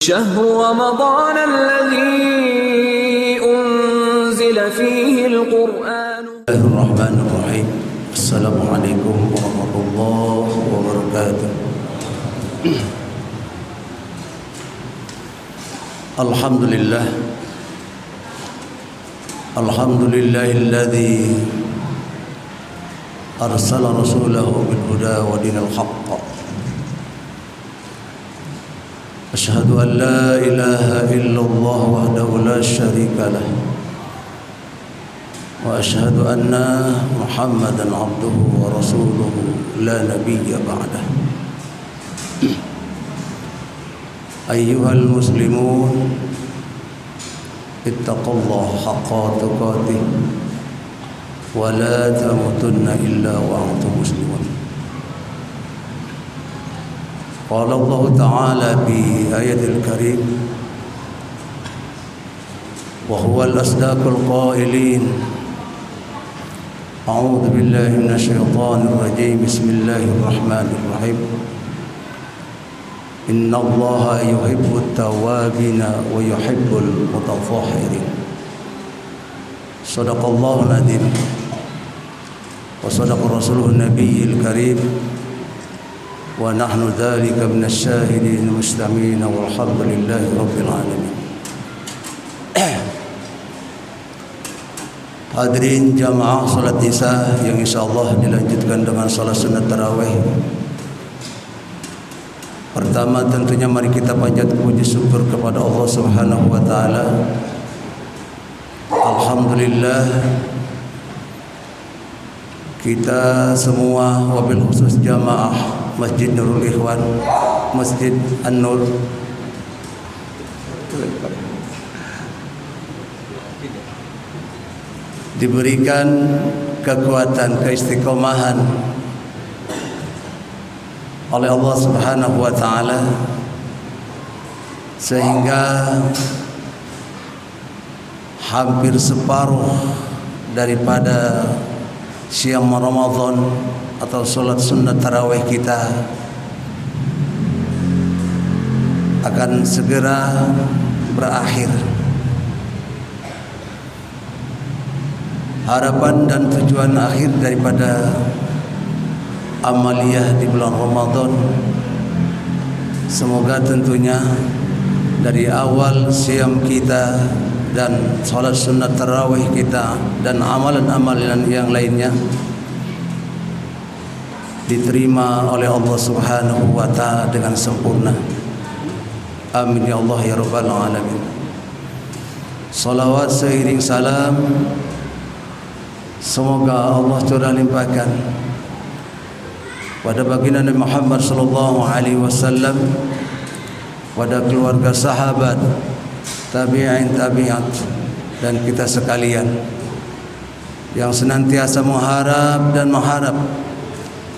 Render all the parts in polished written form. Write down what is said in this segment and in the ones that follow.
شهر رمضان الذي أنزل فيه القرآن. بسم الله الرحمن الرحيم. السلام عليكم ورحمة الله وبركاته. الحمد لله الذي أرسل رسوله بالهدى ودين الحق. أشهد أن لا إله إلا الله وحده لا شريك له، وأشهد أن محمدا عبده ورسوله لا نبي بعده. أيها المسلمون، اتقوا الله حق تقاته ولا تموتن إلا وأنتم مسلمون. قال الله تعالى في آية الكريم: وهو الأصدق القائلين: أعوذ بالله من الشيطان الرجيم، بسم الله الرحمن الرحيم، إن الله يحب التوابين ويحب المتطهرين. صدق الله العظيم وصدق رسوله النبي الكريم، ونحن ذلك من الشاهدين المستمعين، والحمد لله رب العالمين. Hadirin jamaah salat Isya yang insyaallah dilanjutkan dengan salat sunat tarawih. Pertama tentunya mari kita panjat puji syukur kepada Allah Subhanahu wa taala. Alhamdulillah, kita semua wabil khusus jamaah Masjid Nurul Ikhwan, Masjid An-Nur, diberikan kekuatan, keistiqomahan oleh Allah Subhanahu wa taala sehingga hampir separuh daripada siam Ramadan atau salat sunat tarawih kita akan segera berakhir. Harapan dan tujuan akhir daripada amaliyah di bulan Ramadan, semoga tentunya dari awal siam kita dan salat sunat tarawih kita dan amalan-amalan yang lainnya diterima oleh Allah Subhanahu wa taala dengan sempurna. Amin ya Allah ya rabbal alamin. Salawat seiring salam semoga Allah curah limpahkan pada baginda Nabi Muhammad sallallahu alaihi wasallam, pada keluarga sahabat, tabi'in tabi'at, dan kita sekalian yang senantiasa mengharap dan mengharap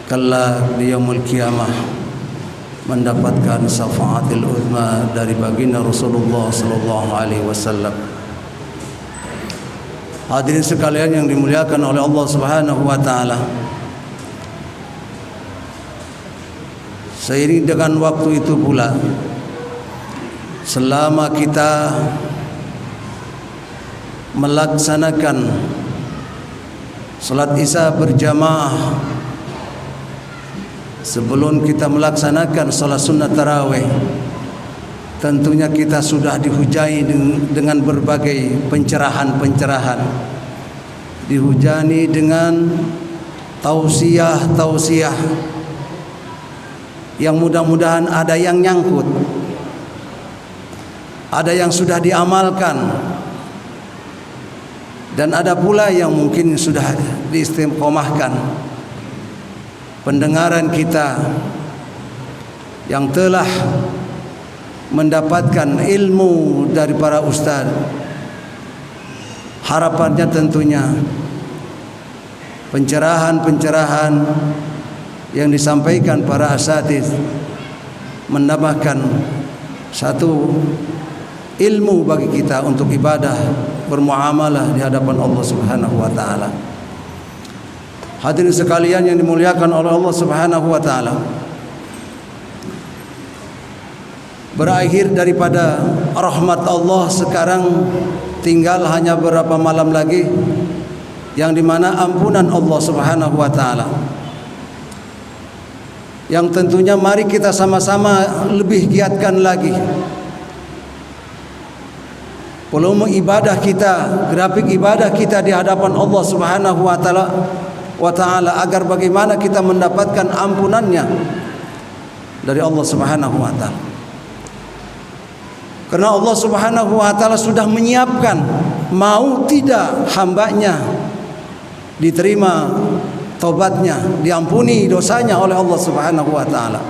kelak di yaumul qiyamah mendapatkan syafaatul uzma dari baginda Rasulullah sallallahu alaihi wasallam. Hadirin sekalian yang dimuliakan oleh Allah Subhanahu wa taala, seiring dengan waktu itu pula, selama kita melaksanakan salat Isya berjamaah, sebelum kita melaksanakan salat sunat tarawih, tentunya kita sudah dihujani dengan berbagai pencerahan-pencerahan, dihujani dengan tausiah-tausiah yang mudah-mudahan ada yang nyangkut, ada yang sudah diamalkan, dan ada pula yang mungkin sudah diistiqomahkan. Pendengaran kita yang telah mendapatkan ilmu dari para ustaz, harapannya tentunya pencerahan-pencerahan yang disampaikan para asatiz menambahkan satu ilmu bagi kita untuk ibadah, bermuamalah di hadapan Allah Subhanahu wa taala. Hadirin sekalian yang dimuliakan oleh Allah Subhanahu wa taala, berakhir daripada rahmat Allah. Sekarang tinggal hanya beberapa malam lagi, yang dimana ampunan Allah Subhanahu wa ta'ala, yang tentunya mari kita sama-sama lebih giatkan lagi volume ibadah kita, grafik ibadah kita di hadapan Allah Subhanahu wa ta'ala, agar bagaimana kita mendapatkan ampunannya dari Allah Subhanahu wa ta'ala. Karena Allah Subhanahu wa ta'ala sudah menyiapkan, mau tidak hambanya diterima taubatnya, diampuni dosanya oleh Allah Subhanahu wa ta'ala.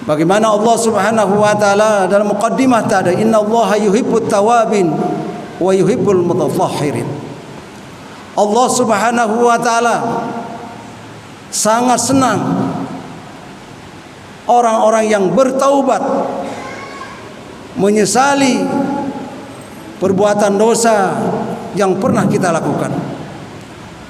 Bagaimana Allah Subhanahu wa ta'ala dalam muqaddimah tadi, innallaha yuhibbut tawabin wa yuhibbul mutatahhirin. Allah Subhanahu wa ta'ala sangat senang orang-orang yang bertaubat, menyesali perbuatan dosa yang pernah kita lakukan.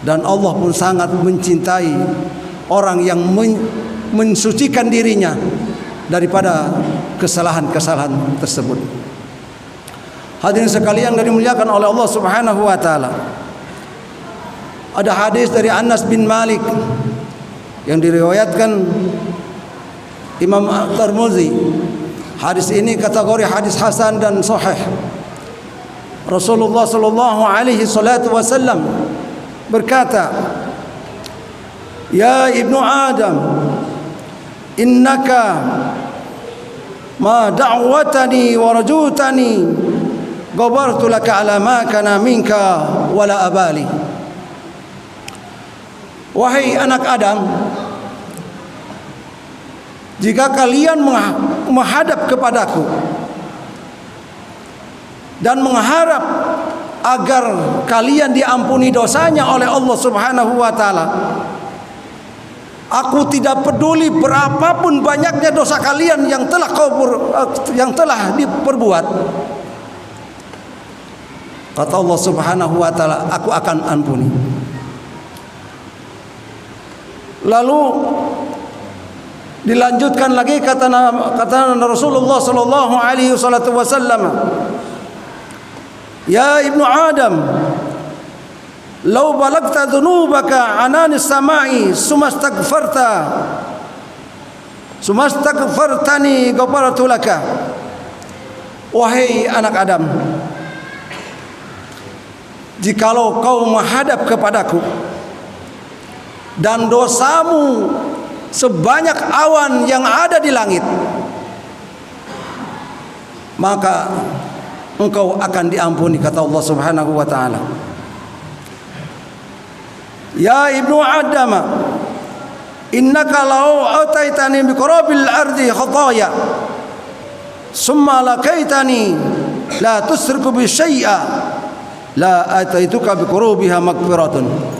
Dan Allah pun sangat mencintai orang yang mensucikan dirinya daripada kesalahan-kesalahan tersebut. Hadirin sekalian yang dimuliakan oleh Allah Subhanahu wa ta'ala, ada hadis dari Anas bin Malik yang diriwayatkan Imam Tirmidzi. Hadis ini kategori hadis hasan dan sahih. Rasulullah sallallahu alaihi wasallam berkata, "Ya ibnu Adam, innaka ma da'watani wa rajutani ghafartu laka ala ma kana minka wala abali." Wahai anak Adam, jika kalian menghadap kepadaku dan mengharap agar kalian diampuni dosanya oleh Allah Subhanahu wa ta'ala, aku tidak peduli berapapun banyaknya dosa kalian yang telah diperbuat. Kata Allah Subhanahu wa ta'ala, aku akan ampuni. Lalu dilanjutkan lagi kata Rasulullah sallallahu alaihi wasallam, "Ya ibnu Adam, law balagta dhunubaka ananis samai sumastaghfartani ghafartu laka." Wahai anak Adam, jikalau kau menghadap kepadaku dan dosamu sebanyak awan yang ada di langit, maka engkau akan diampuni, kata Allah Subhanahu wa ta'ala. Ya ibnu Adam, innaka law ataitani bi qurabil ardi khataya summa laqaitani la tusriku bi syai'a la ataituka bi qurubiha maghfiratun.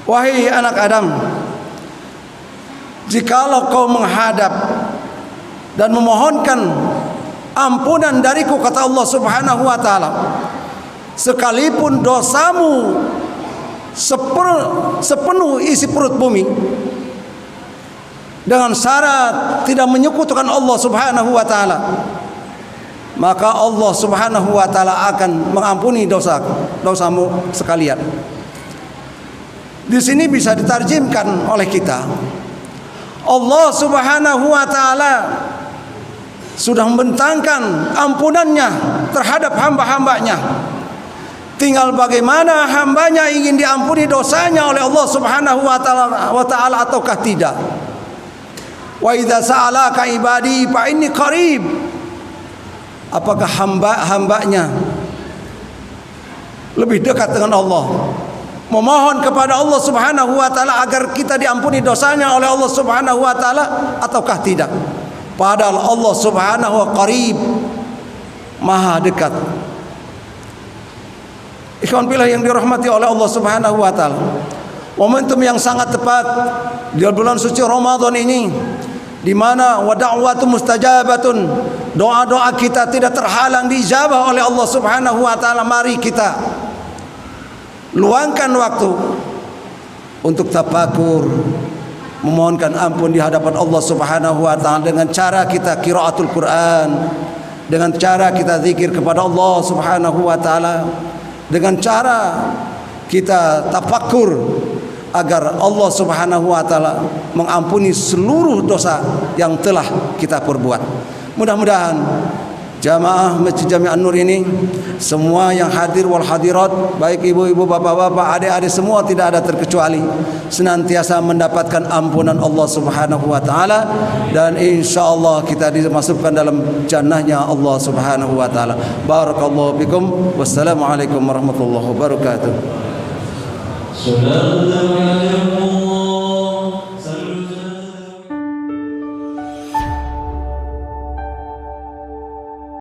Wahai anak Adam, jikalau kau menghadap dan memohonkan ampunan dariku, kata Allah Subhanahu wa ta'ala, sekalipun dosamu sepenuh isi perut bumi, dengan syarat tidak menyekutukan Allah Subhanahu wa ta'ala, maka Allah Subhanahu wa ta'ala akan mengampuni dosamu sekalian. Di sini bisa ditarjimkan oleh kita, Allah Subhanahu wa ta'ala sudah membentangkan ampunannya terhadap hamba-hambanya. Tinggal bagaimana hambanya ingin diampuni dosanya oleh Allah Subhanahu wa ta'ala ataukah tidak. Wa idza sa'alaka ibadi fa inni qarib. Apakah hambanya lebih dekat dengan Allah, memohon kepada Allah Subhanahu wa ta'ala agar kita diampuni dosanya oleh Allah Subhanahu wa ta'ala ataukah tidak? Padahal Allah Subhanahu wa qarib, maha dekat. Ikhwan fillah yang dirahmati oleh Allah Subhanahu wa ta'ala, momentum yang sangat tepat di bulan suci Ramadan ini, di mana wa da'watu mustajabatun, doa-doa kita tidak terhalang diijabah oleh Allah Subhanahu wa ta'ala. Mari kita luangkan waktu untuk tafakur, memohonkan ampun di hadapan Allah Subhanahu wa taala dengan cara kita qiraatul Quran, dengan cara kita zikir kepada Allah Subhanahu wa taala, dengan cara kita tafakkur agar Allah Subhanahu wa taala mengampuni seluruh dosa yang telah kita perbuat. Mudah-mudahan jamaah Masjid Jami' An-Nur ini, semua yang hadir wal hadirat, baik ibu-ibu, bapak-bapak, adik-adik, semua tidak ada terkecuali, senantiasa mendapatkan ampunan Allah Subhanahu wa taala, dan insyaallah kita dimasukkan dalam jannahnya Allah Subhanahu wa taala. Barakallahu fikum. Wassalamualaikum warahmatullahi wabarakatuh.